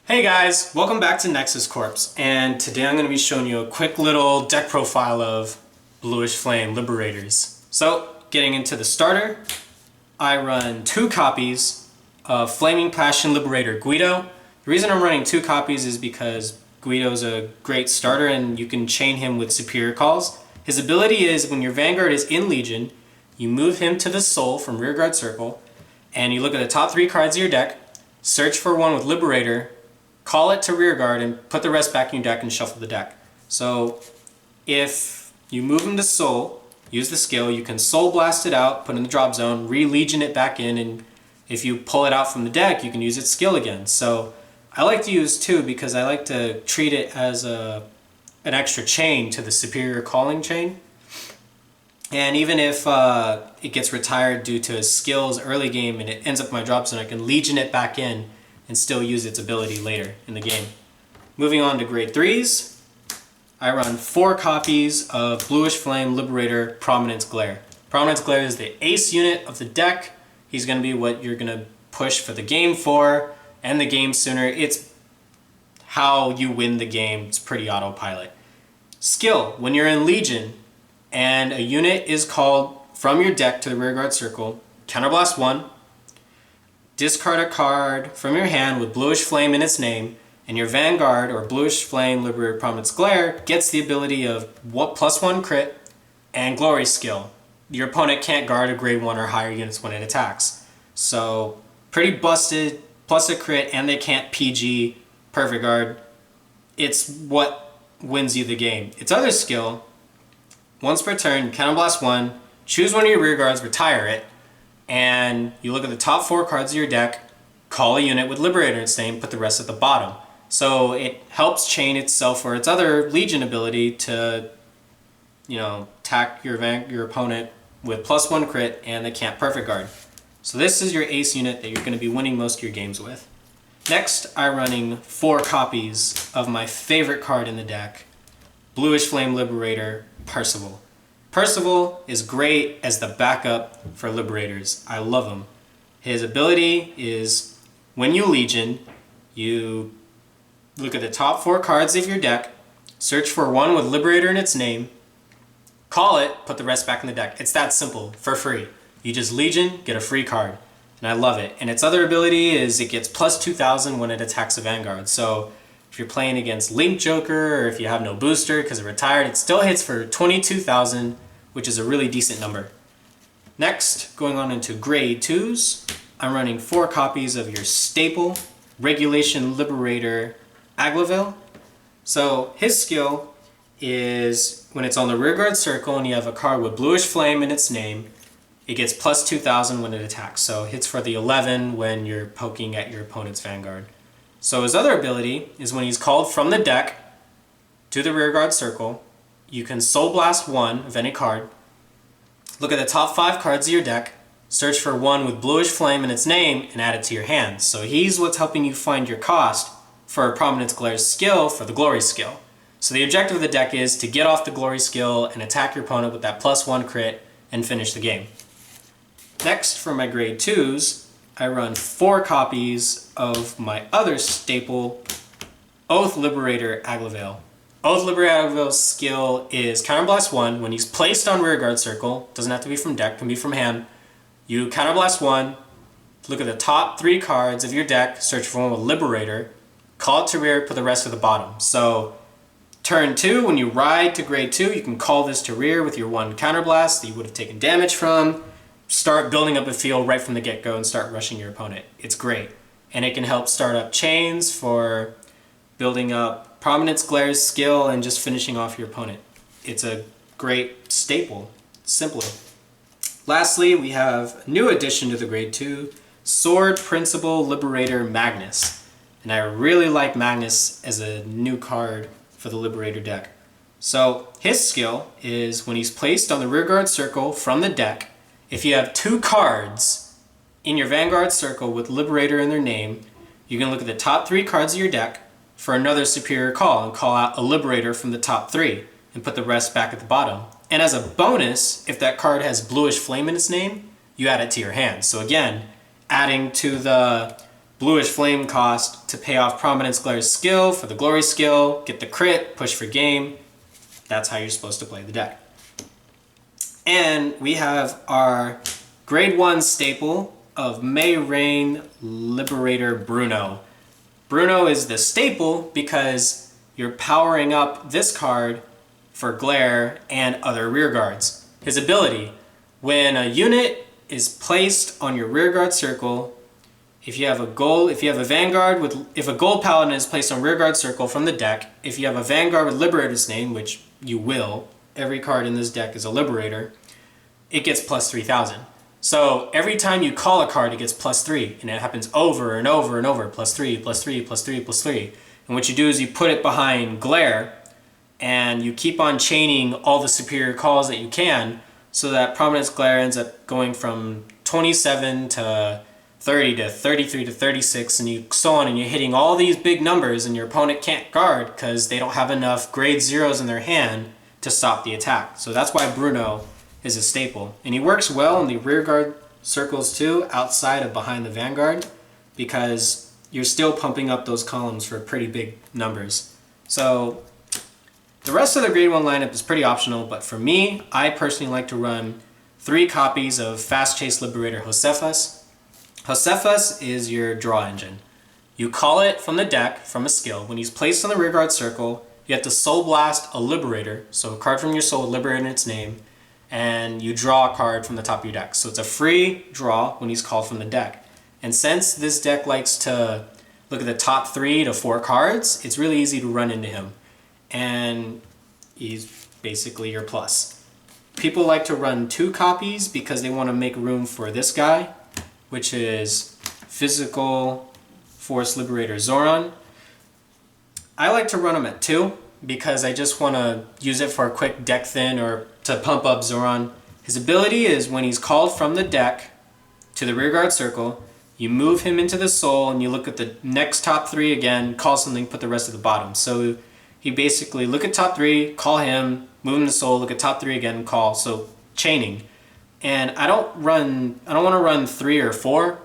Hey guys, welcome back to Nexus Corps, and today I'm going to be showing you a quick little deck profile of Bluish Flame Liberators. So, getting into the starter, I run 2 copies of Flaming Passion Liberator Guido. The reason I'm running 2 copies is because Guido's a great starter and you can chain him with superior calls. His ability is when your Vanguard is in Legion, you move him to the Soul from Rearguard Circle, and you look at the top 3 cards of your deck, search for one with Liberator, call it to rearguard, and put the rest back in your deck and shuffle the deck. So if you move him to Soul, use the skill, you can Soul Blast it out, put it in the drop zone, re-Legion it back in, and if you pull it out from the deck, you can use its skill again. So I like to use 2 because I like to treat it as an extra chain to the superior calling chain. And even if it gets retired due to his skills early game and it ends up in my drop zone, I can Legion it back in and still use its ability later in the game. Moving on to grade 3s, I run 4 copies of Bluish Flame Liberator Prominence Glare. Prominence Glare is the ace unit of the deck. He's going to be what you're going to push for the game for, and the game sooner. It's how you win the game. It's pretty autopilot. Skill, when you're in Legion and a unit is called from your deck to the rearguard circle, counterblast 1, discard a card from your hand with Bluish Flame in its name, and your Vanguard or Bluish Flame Liberator Prominence Glare gets the ability of +1 crit and Glory skill. Your opponent can't guard a grade 1 or higher units when it attacks. So pretty busted, plus a crit, and they can't PG Perfect Guard. It's what wins you the game. Its other skill, once per turn, counterblast 1, choose one of your rear guards, retire it, and you look at the top 4 cards of your deck, call a unit with Liberator in its name, put the rest at the bottom. So it helps chain itself or its other Legion ability to, attack your opponent with +1 crit and they can't Perfect Guard. So this is your ace unit that you're going to be winning most of your games with. Next, I'm running 4 copies of my favorite card in the deck, Bluish Flame Liberator Percival. Percival is great as the backup for Liberators. I love him. His ability is when you Legion, you look at the top 4 cards of your deck, search for one with Liberator in its name, call it, put the rest back in the deck. It's that simple, for free. You just Legion, get a free card. And I love it. And its other ability is it gets +2000 when it attacks a Vanguard. So if you're playing against Link Joker or if you have no booster because it retired, it still hits for 22,000, which is a really decent number. Next, going on into grade 2s, I'm running 4 copies of your staple Regulation Liberator Aglovale. So his skill is when it's on the rearguard circle and you have a card with Bluish Flame in its name, it gets +2000 when it attacks. So it hits for the 11 when you're poking at your opponent's Vanguard. So his other ability is when he's called from the deck to the rearguard circle, you can Soul Blast 1 of any card, look at the top 5 cards of your deck, search for one with Bluish Flame in its name, and add it to your hand. So he's what's helping you find your cost for Prominence Glare's skill for the Glory skill. So the objective of the deck is to get off the Glory skill and attack your opponent with that +1 crit and finish the game. Next, for my grade 2s, I run 4 copies of my other staple, Oath Liberator Aglovale. Oath Liberator Aglovale's skill is Counterblast 1. When he's placed on rearguard circle, doesn't have to be from deck, can be from hand, you Counterblast 1, look at the top 3 cards of your deck, search for one with Liberator, call it to rear, put the rest at the bottom. So turn 2, when you ride to grade 2, you can call this to rear with your 1 Counterblast that you would have taken damage from, start building up a field right from the get-go and start rushing your opponent. It's great. And it can help start up chains for building up Prominence Glare's skill and just finishing off your opponent. It's a great staple. Simpler. Lastly, we have a new addition to the grade 2, Sword Principal Liberator Magnus. And I really like Magnus as a new card for the Liberator deck. So his skill is when he's placed on the rearguard circle from the deck, if you have 2 cards in your Vanguard circle with Liberator in their name, you can look at the top 3 cards of your deck for another superior call and call out a Liberator from the top 3 and put the rest back at the bottom. And as a bonus, if that card has Bluish Flame in its name, you add it to your hand. So again, adding to the Bluish Flame cost to pay off Prominence Glare's skill for the Glory skill, get the crit, push for game. That's how you're supposed to play the deck. And we have our grade 1 staple of May Rain Liberator Bruno. Bruno is the staple because you're powering up this card for Glare and other rearguards. His ability, when a unit is placed on your rearguard circle, if you have a Vanguard if a gold Paladin is placed on rearguard circle from the deck, if you have a Vanguard with Liberator's name, which you will, every card in this deck is a Liberator, it gets plus 3,000. So every time you call a card, it gets plus 3, and it happens over and over and over, plus 3, plus 3, plus 3, plus 3. And what you do is you put it behind Glare, and you keep on chaining all the superior calls that you can, so that Prominence Glare ends up going from 27 to 30 to 33 to 36, and you so on, and you're hitting all these big numbers, and your opponent can't guard because they don't have enough grade 0s in their hand to stop the attack. So that's why Bruno is a staple. And he works well in the rearguard circles too, outside of behind the Vanguard, because you're still pumping up those columns for pretty big numbers. So the rest of the grade 1 lineup is pretty optional, but for me, I personally like to run 3 copies of Fast Chase Liberator Josephus. Josephus is your draw engine. You call it from the deck, from a skill. When he's placed on the rearguard circle, you have to Soul Blast a Liberator, so a card from your soul with Liberator in its name, and you draw a card from the top of your deck. So it's a free draw when he's called from the deck. And since this deck likes to look at the top 3 to 4 cards, it's really easy to run into him. And he's basically your plus. People like to run 2 copies because they want to make room for this guy, which is Physical Force Liberator Zorron. I like to run them at 2 because I just want to use it for a quick deck thin or to pump up Zorron. His ability is when he's called from the deck to the rearguard circle, you move him into the soul and you look at the next top 3 again, call something, put the rest at the bottom. So he basically look at top 3, call him, move him to soul, look at top 3 again, call. So chaining. And I don't want to run 3 or 4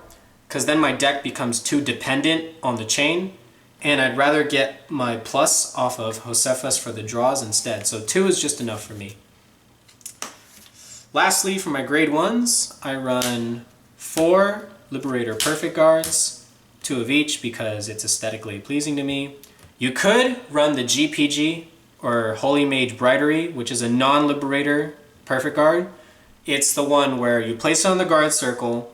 because then my deck becomes too dependent on the chain. And I'd rather get my plus off of Josephus for the draws instead. So 2 is just enough for me. Lastly, for my grade 1s, I run 4 Liberator Perfect Guards, 2 of each because it's aesthetically pleasing to me. You could run the GPG, or Holy Mage Brighterry, which is a non-Liberator Perfect Guard. It's the one where you place it on the guard circle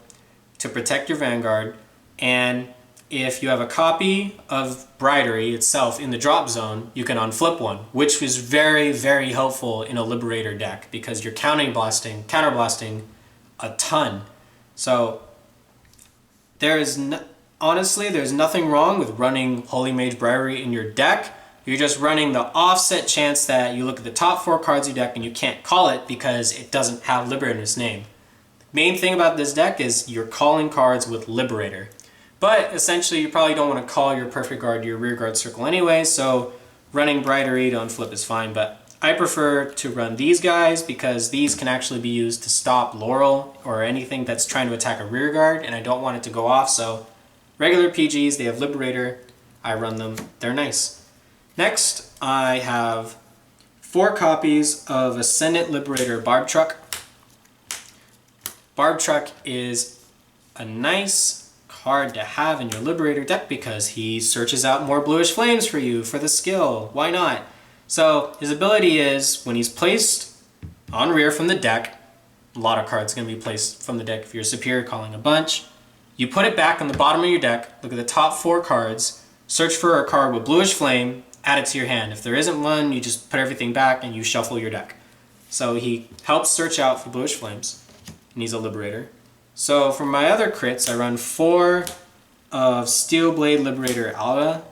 to protect your Vanguard, and if you have a copy of Brighterry itself in the drop zone, you can unflip one, which is very, very helpful in a Liberator deck because you're counterblasting a ton. So honestly, there's nothing wrong with running Holy Mage Brighterry in your deck. You're just running the offset chance that you look at the top 4 cards of your deck and you can't call it because it doesn't have Liberator in its name. The main thing about this deck is you're calling cards with Liberator. But essentially, you probably don't want to call your Perfect Guard to your rearguard circle anyway, so running Brighterry to unflip is fine. But I prefer to run these guys because these can actually be used to stop Laurel or anything that's trying to attack a rearguard, and I don't want it to go off. So regular PGs, they have Liberator. I run them. They're nice. Next, I have 4 copies of Ascendant Liberator Barbtruc. Barbtruc is a nice card to have in your Liberator deck because he searches out more Bluish Flames for you for the skill. Why not? So his ability is when he's placed on rear from the deck, a lot of cards are going to be placed from the deck if you're superior calling a bunch. You put it back on the bottom of your deck, look at the top 4 cards, search for a card with Bluish Flame, add it to your hand. If there isn't one, you just put everything back and you shuffle your deck. So he helps search out for Bluish Flames, and he's a Liberator. So for my other crits, I run 4 of Steel Blade Liberator Alwilla,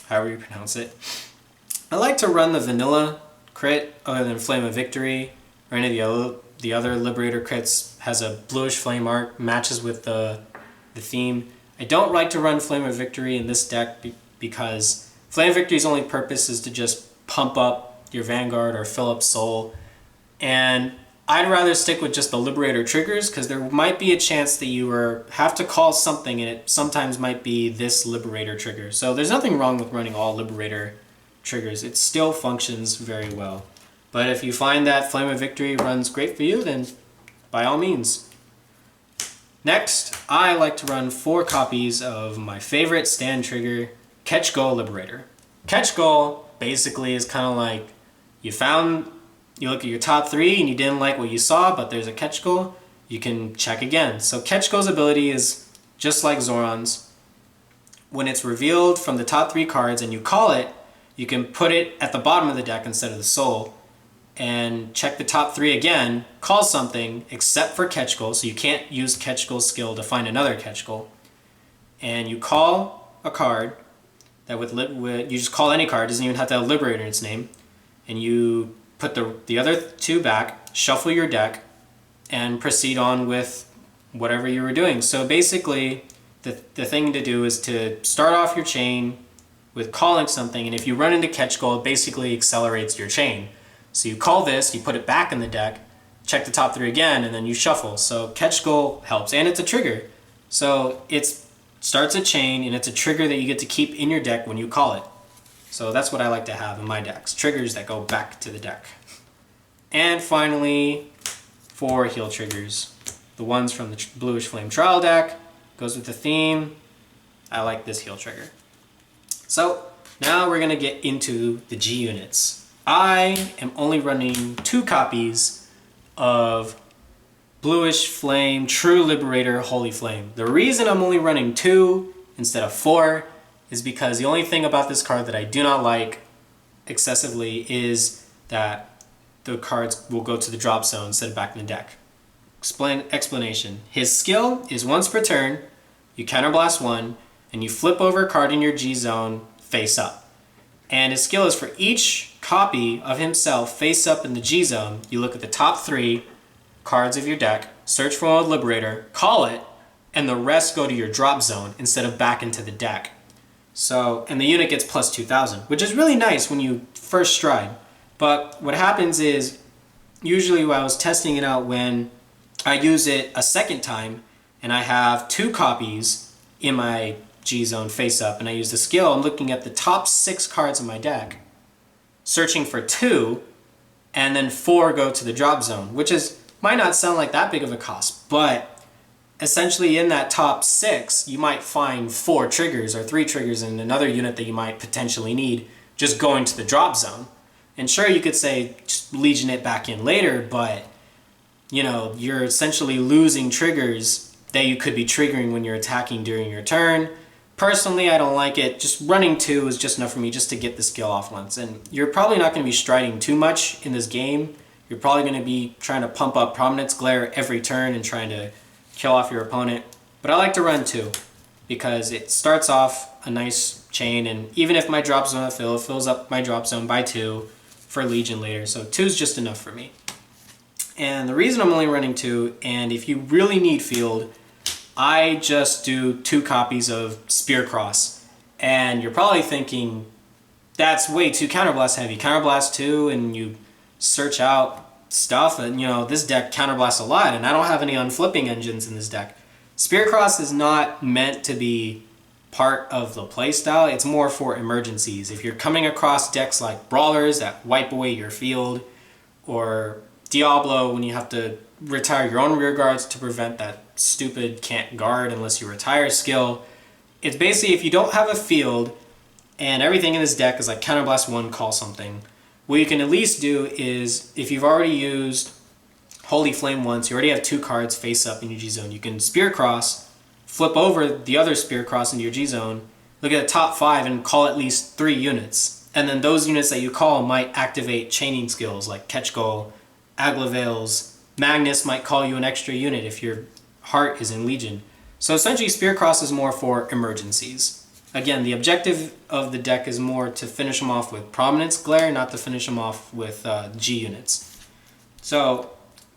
however you pronounce it. I like to run the vanilla crit other than Flame of Victory or any of the other Liberator crits. Has a Bluish Flame art, matches with the theme. I don't like to run Flame of Victory in this deck because Flame of Victory's only purpose is to just pump up your Vanguard or fill up Soul. And I'd rather stick with just the Liberator triggers because there might be a chance that you have to call something and it sometimes might be this Liberator trigger. So there's nothing wrong with running all Liberator triggers. It still functions very well. But if you find that Flame of Victory runs great for you, then by all means. Next, I like to run 4 copies of my favorite stand trigger, Ketchgal Liberator. Ketchgal basically is kind of like you look at your top 3 and you didn't like what you saw, but there's a Ketchgal, you can check again. So Ketchgal's ability is just like Zorron's. When it's revealed from the top 3 cards and you call it, you can put it at the bottom of the deck instead of the soul, and check the top 3 again, call something except for Ketchgal, so you can't use Ketchgal's skill to find another Ketchgal, and you call a card that you just call any card, doesn't even have to have Liberator in its name, and you put the other 2 back, shuffle your deck, and proceed on with whatever you were doing. So basically, the thing to do is to start off your chain with calling something, and if you run into Ketchgal, it basically accelerates your chain. So you call this, you put it back in the deck, check the top 3 again, and then you shuffle. So Ketchgal helps, and it's a trigger. So it starts a chain, and it's a trigger that you get to keep in your deck when you call it. So that's what I like to have in my decks, triggers that go back to the deck. And finally, 4 heal triggers. The ones from the Bluish Flame Trial deck, goes with the theme. I like this heal trigger. So now we're going to get into the G units. I am only running 2 copies of Bluish Flame True Liberator Holy Flame. The reason I'm only running 2 instead of 4 is because the only thing about this card that I do not like excessively is that the cards will go to the drop zone instead of back in the deck. Explanation. His skill is once per turn, you counterblast 1, and you flip over a card in your G zone face up. And his skill is for each copy of himself face up in the G zone, you look at the top 3 cards of your deck, search for a Liberator, call it, and the rest go to your drop zone instead of back into the deck. So, and the unit gets plus 2,000, which is really nice when you first stride. But what happens is, usually when I was testing it out when I use it a second time, and I have 2 copies in my G zone face up, and I use the skill, I'm looking at the top 6 cards in my deck, searching for 2, and then 4 go to the drop zone, which might not sound like that big of a cost, but essentially in that top 6, you might find 4 triggers or 3 triggers in another unit that you might potentially need just going to the drop zone. And sure, you could say just legion it back in later, but you know, you're essentially losing triggers that you could be triggering when you're attacking during your turn. Personally, I don't like it. Just running 2 is just enough for me just to get the skill off once. And you're probably not going to be striding too much in this game. You're probably going to be trying to pump up Prominence Glare every turn and trying to kill off your opponent. But I like to run 2 because it starts off a nice chain, and even if my drop zone fills up my drop zone by 2 for Legion later. So 2 is just enough for me. And the reason I'm only running 2, and if you really need field, I just do 2 copies of Spearcross. And you're probably thinking, that's way too counterblast heavy. Counterblast 2 and you search out stuff, and you know, this deck counterblasts a lot, and I don't have any unflipping engines in this deck. Spearcross is not meant to be part of the playstyle, it's more for emergencies. If you're coming across decks like Brawlers that wipe away your field, or Diablo when you have to retire your own rear guards to prevent that stupid can't guard unless you retire skill. It's basically if you don't have a field and everything in this deck is like counterblast 1, call something, what you can at least do is, if you've already used Holy Flame once, you already have 2 cards face up in your G zone, you can Spearcross, flip over the other Spearcross into your G zone, look at the top 5 and call at least 3 units. And then those units that you call might activate chaining skills like Ketchgal, Aglovale's, Magnus might call you an extra unit if your heart is in Legion. So essentially Spearcross is more for emergencies. Again, the objective of the deck is more to finish them off with Prominence Glare, not to finish them off with G units. So,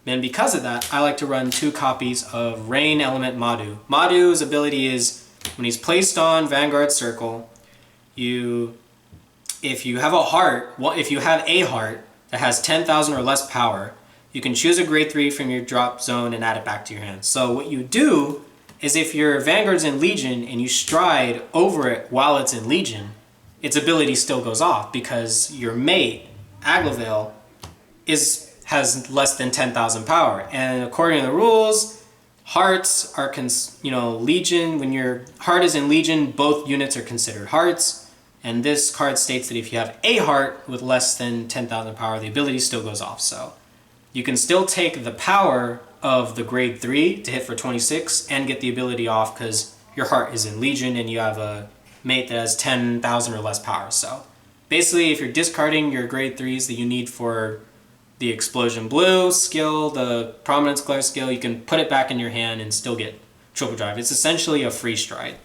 and because of that, I like to run 2 copies of Rain Element Madhu. Madhu's ability is, when he's placed on Vanguard Circle, if you have a heart that has 10,000 or less power, you can choose a grade 3 from your drop zone and add it back to your hand. So what you do is if your Vanguard's in Legion and you stride over it while it's in Legion, its ability still goes off because your mate, Aglovale, has less than 10,000 power. And according to the rules, hearts are, Legion, when your heart is in Legion, both units are considered hearts. And this card states that if you have a heart with less than 10,000 power, the ability still goes off. So you can still take the power of the grade 3 to hit for 26 and get the ability off because your heart is in Legion and you have a mate that has 10,000 or less power. So basically, if you're discarding your grade 3s that you need for the Explosion Blue skill, the Prominence Glare skill, you can put it back in your hand and still get triple drive. It's essentially a free stride.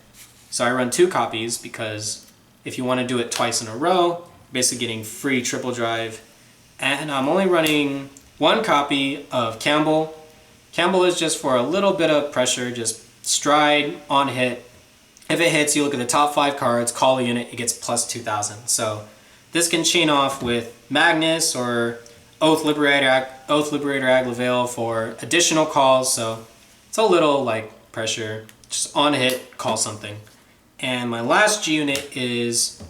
So I run 2 copies because if you want to do it twice in a row, basically getting free triple drive. And I'm only running 1 copy of Campbell. Campbell is just for a little bit of pressure, just stride on hit. If it hits, you look at the top 5 cards, call a unit, it gets plus 2,000. So this can chain off with Magnus or Oath Liberator Aglovale for additional calls. So it's a little like pressure, just on hit, call something. And my last G unit is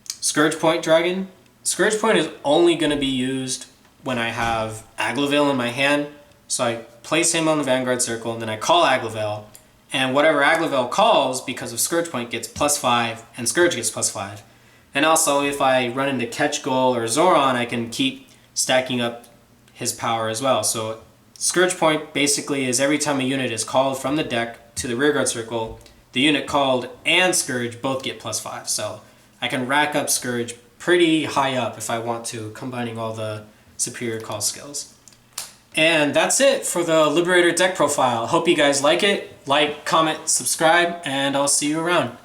Scourge Point Dragon. Scourge Point is only going to be used when I have Aglovale in my hand. So I place him on the Vanguard circle and then I call Aglovale. And whatever Aglovale calls, because of Scourge Point, gets +5 and Scourge gets +5. And also if I run into Ketchgal or Zorron, I can keep stacking up his power as well. So Scourge Point basically is every time a unit is called from the deck to the rearguard circle, the unit called and Scourge both get +5. So I can rack up Scourge pretty high up if I want to, combining all the superior call skills. And that's it for the Liberator deck profile. Hope you guys like it. Like, comment, subscribe, and I'll see you around.